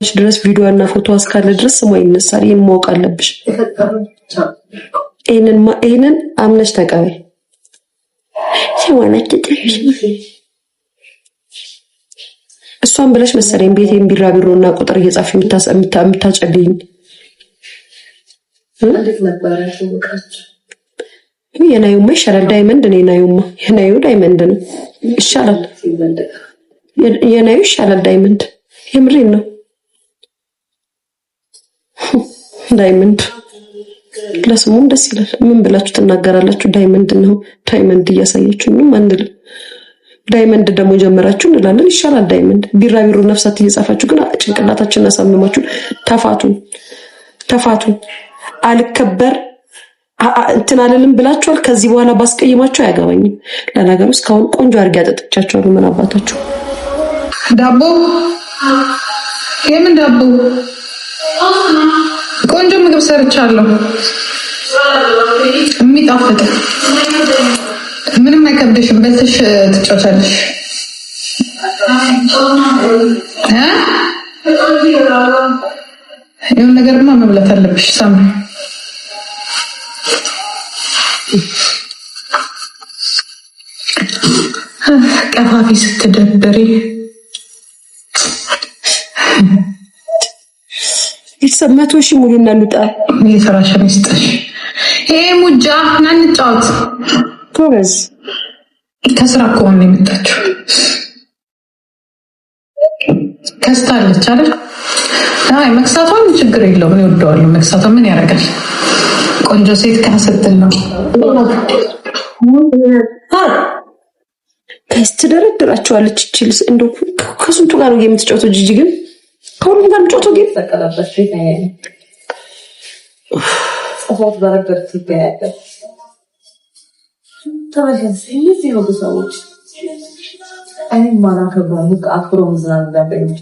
ድረስ ቪዲዮ እና ፎቶ እስካለ ድረስ ስሟ ይነሳል። ይሄን ማወቅ አለብሽ። ይሄንን አምነሽ ተቀበይ። ሲዋናት ትጥሽ እሷን ብለሽ መሰለኝ ቤቴን ቢራቢሮና ቁጥር እየጻፍሽ የምታጨልኝ የናዩማ ይሻላል። ዳይመንድ ነው የናዩ ዳይመንድ ነው ይሻላል። የናዩ ይሻላል ዳይመንድ። የምሬን ነው። ዳይመንድ ለስሙም ደስ ይላል። ምን ብላችሁ ትናገራላችሁ? ዳይመንድ ነው ዳይመንድ እያሳያችሁ ነው። አንድል ዳይመንድ ደግሞ ጀመራችሁ እንላለን። ይሻላል ዳይመንድ። ቢራቢሮ ነፍሳት እየጻፋችሁ ግን ጭንቅላታችንን አሳምማችሁ ተፋቱ። አልከበር እንትን አለልም ብላችኋል። ከዚህ በኋላ ባስቀይማችሁ አያገባኝም። ለነገሩ እስካሁን ቆንጆ አድርጌ አጠጥቻችኋለሁ። ምን አባታችሁ ዳቦ የምን ዳቦ? ቆንጆ ምግብ ሰርቻለሁ። የሚጣፍጥ ምንም አይከብድሽም። በልተሽ ትጫወቻለሽ። ይሁን ነገርማ መብላት አለብሽ። ሳም ቀፋፊ ስትደብሪ የተሰማቱ እሺ ሙሉና ልጣ የሰራሽን ይስጥሽ። ይሄ ሙጃ ና እንጫወት። ጎበዝ ከስራ እኮ ነው የመጣችው። ከስታለች አይደል? አይ መክሳቷን ችግር የለውም። እኔ ወደዋለሁ መክሳቷ። ምን ያደርጋል? ቆንጆ ሴት ካስትል ነው ትደረድራቸዋለች። ይችልስ እንደው ከስንቱ ጋር ነው የምትጫወተው? ጂጂ ግን ከሁሉም ጋር የምትጫወተው ግን ተቀለበስ ይታያል። ጾት በረከት ይገኛል። ተመልከት እነዚህ ነው ሰዎች እኔ ማራከባው አክብሮ ምዝናን እንዳበኝች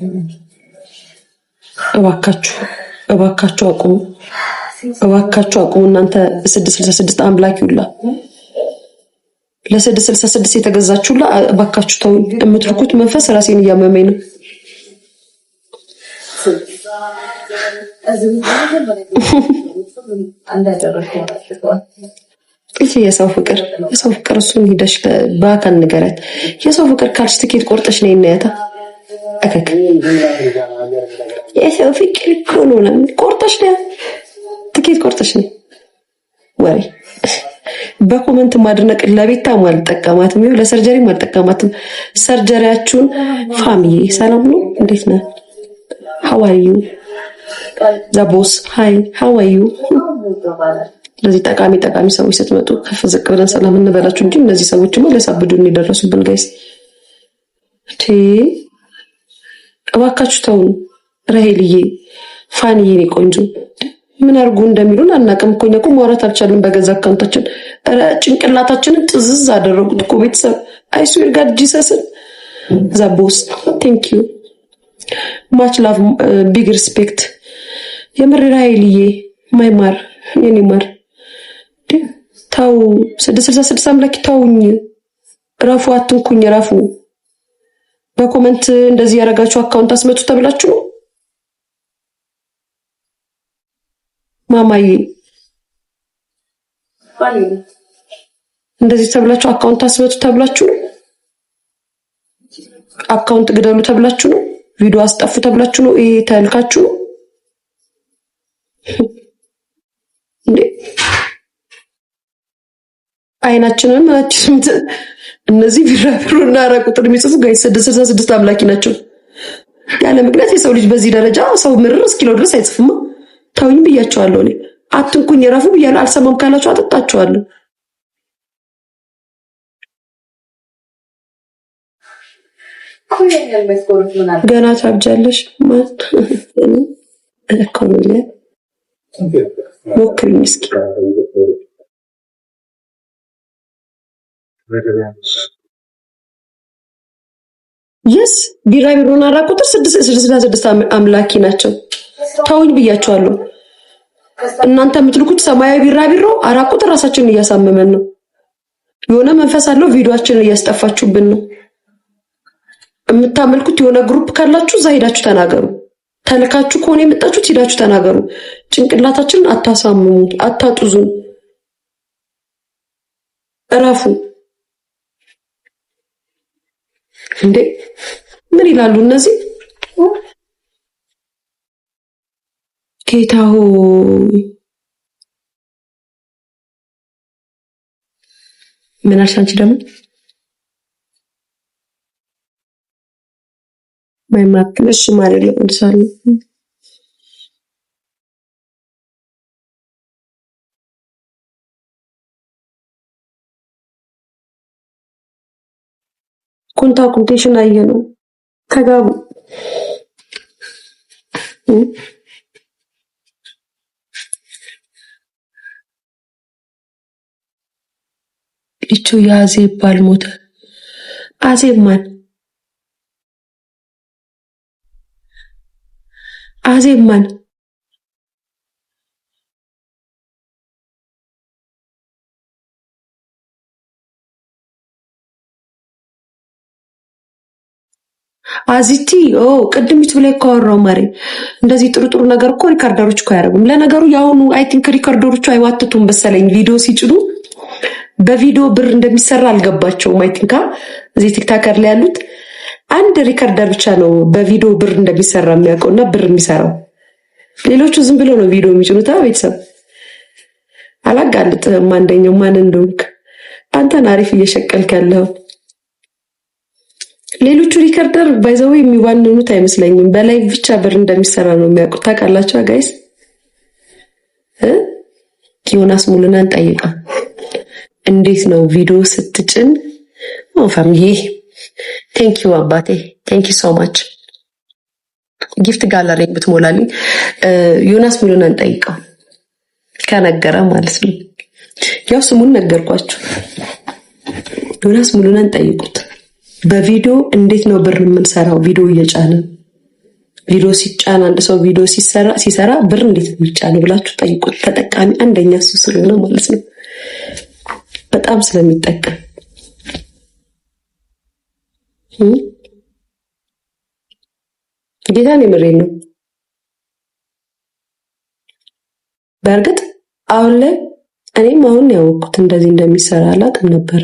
እባካችሁ አቁሙ። እናንተ 666 አምላክ ይውላ ለ666 የተገዛችሁላ እባካችሁ ተው። የምትልኩት መንፈስ ራሴን እያመመኝ ነው። የሰው ፍቅር እሱን ሄደሽ በአካል ንገረት። የሰው ፍቅር ካልሽ ትኬት ቆርጠሽ ነው እናያታ። አከክ የሰው ፍቅር እኮ ነው ቆርጠሽ ነው ትኬት ቆርጠሽ ነው ወሬ። በኮመንት ማድነቅ ለቤታ ማልጠቀማትም ይሁን ለሰርጀሪ ማልጠቀማትም። ሰርጀሪያችሁን ፋሚሊ ሰላም ነው? እንዴት ነህ? how are you the boss hi how are you? ለዚህ ጠቃሚ ሰዎች ስትመጡ ከፍ ዝቅ ብለን ሰላም እንበላችሁ እንጂ እነዚህ ሰዎችማ ለሳብዱን ይደረሱብን ጋይስ። እባካችሁ ተው። ራሄልዬ ፋኒዬ ነው ቆንጆ ምን አርጉ እንደሚሉን አናውቅም እኮ። እኛ እኮ ማውራት አልቻልንም በገዛ አካውንታችን። ጭንቅላታችንን ጥዝዝ አደረጉት እኮ ቤተሰብ። አይ ስዌር ጋድ ጂሰስ the boss thank you much love big respect የምር ራሄልዬ ማይማር የኔ ማር ታው 666 አምላክ ታውኝ። ራፉ አትንኩኝ። ራፉ በኮመንት እንደዚህ ያረጋችሁ አካውንት አስመጡ ተብላችሁ ነው ማማዬ። እንደዚህ ተብላችሁ አካውንት አስመጡ ተብላችሁ ነው። አካውንት ግደሉ ተብላችሁ ነው። ቪዲዮ አስጠፉ ተብላችሁ ነው። ይሄ ተልካችሁ ነው እንዴ? አይናችንን ማለትም እነዚህ ቢራቢሮና አራ ቁጥር የሚጽፉ ጋይስ 666 አምላኪ ናቸው። ያለ ምክንያት የሰው ልጅ በዚህ ደረጃ ሰው ምርር እስኪለው ድረስ አይጽፍም። ታውኝ ብያቸዋለሁ። እኔ አትንኩኝ ረፉ ብያለሁ። አልሰማም ካላችሁ አጠጣቸዋለሁ። ገና ታብጃለሽ ማለት ኮሎኒያ ሞክሪኝ እስኪ። yes ቢራቢሮና አራ ቁጥር 666 አምላኪ ናቸው። ታውኝ ብያቸዋለሁ። እናንተ የምትልኩት ሰማያዊ ቢራቢሮ አራ ቁጥር ራሳችንን እያሳመመን ነው። የሆነ መንፈስ አለው። ቪዲዮአችንን እያስጠፋችሁብን ነው። የምታመልኩት የሆነ ግሩፕ ካላችሁ እዛ ሄዳችሁ ተናገሩ። ተልካችሁ ከሆነ የመጣችሁት ሄዳችሁ ተናገሩ። ጭንቅላታችንን አታሳምሙ፣ አታጡዙን፣ እረፉ። እንዴ ምን ይላሉ እነዚህ? ጌታ ሆይ ምን አልሽ አንቺ ደግሞ? ማይማክልሽ ማለት ነው። ኮንታክቴሽን አየነው ተጋቡ። እቹ የአዜብ ባል ሞተ። አዜብ ማን? አዜብ ማን? አዚቲ ቅድም ዩቲዩብ ላይ ካወራው ማሪ እንደዚህ ጥሩ ጥሩ ነገር እኮ ሪካርደሮች እኮ ያደርጉም። ለነገሩ ያሁኑ አይ ቲንክ ሪካርደሮቹ አይዋትቱም በሰለኝ ቪዲዮ ሲጭዱ በቪዲዮ ብር እንደሚሰራ አልገባቸውም። አይ ቲንክ እዚህ ቲክታከር ላይ ያሉት አንድ ሪካርደር ብቻ ነው በቪዲዮ ብር እንደሚሰራ የሚያውቀውና ብር የሚሰራው። ሌሎቹ ዝም ብሎ ነው ቪዲዮ የሚጭኑት። ቤተሰብ አላጋልጥህም አንደኛው ማን እንደሆንክ አንተን አሪፍ እየሸቀልክ ያለው። ሌሎቹ ሪከርደር ባይዘው የሚባንኑት አይመስለኝም። በላይ ብቻ ብር እንደሚሰራ ነው የሚያውቁት። ታውቃላችሁ ጋይስ? ዮናስ ሙሉናን ጠይቃ እንዴት ነው ቪዲዮ ስትጭን? ፋሚሊ ቴንክ ዩ አባቴ፣ ቴንክ ዩ ሶ ማች። ጊፍት ጋላሪ ብትሞላልኝ ዮናስ ሙሉናን ጠይቃ ከነገረ ማለት ነው። ያው ስሙን ነገርኳችሁ። ዮናስ ሙሉናን ጠይቁት። በቪዲዮ እንዴት ነው ብር የምንሰራው? ቪዲዮ እየጫንን ቪዲዮ ሲጫን አንድ ሰው ቪዲዮ ሲሰራ ብር እንዴት ነው የሚጫነው ብላችሁ ጠይቁት። ተጠቃሚ አንደኛ እሱ ስለሆነ ማለት ነው። በጣም ስለሚጠቀም ጌታን የምሬን ነው። በእርግጥ አሁን ላይ እኔም አሁን ያወቅኩት እንደዚህ እንደሚሰራ አላውቅም ነበረ።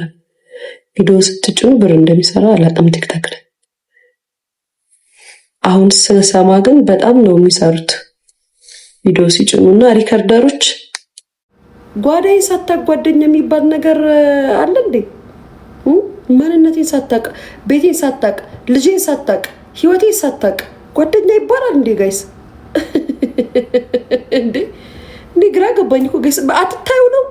ቪዲዮ ስትጭኑ ብር እንደሚሰራ አላውቅም ቲክታክ ላይ። አሁን ስንሰማ ግን በጣም ነው የሚሰሩት ቪዲዮ ሲጭኑና ሪከርደሮች። ጓዳዬ ሳታቅ ጓደኛ የሚባል ነገር አለ እንዴ? ማንነቴን ሳታቅ፣ ቤቴን ሳታቅ፣ ልጄን ሳታቅ፣ ህይወቴን ሳታቅ ጓደኛ ይባላል እንዴ ጋይስ? እንዴ ግራ ገባኝ እኮ ጋይስ። አትታዩ ነው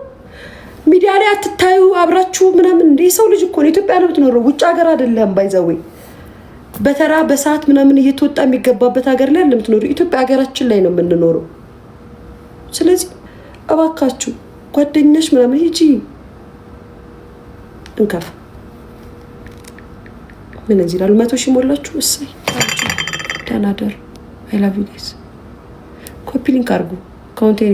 ሚዲያ ላይ አትታዩ አብራችሁ ምናምን እንደ ሰው ልጅ እኮ ነው። ኢትዮጵያ ነው የምትኖረው፣ ውጭ ሀገር አይደለም። ባይዘዌ በተራ በሰዓት ምናምን እየተወጣ የሚገባበት ሀገር ላይ አይደለም የምትኖረው። ኢትዮጵያ ሀገራችን ላይ ነው የምንኖረው። ስለዚህ እባካችሁ ጓደኛሽ ምናምን ሂጂ እንከፍ ምን እዚህ ላሉ 100 ሺህ ሞላችሁ። እሰይ ደህና ደሩ። አይ ላቭ ዩ ጋይስ። ኮፒ ሊንክ አድርጉ። ካውንቴን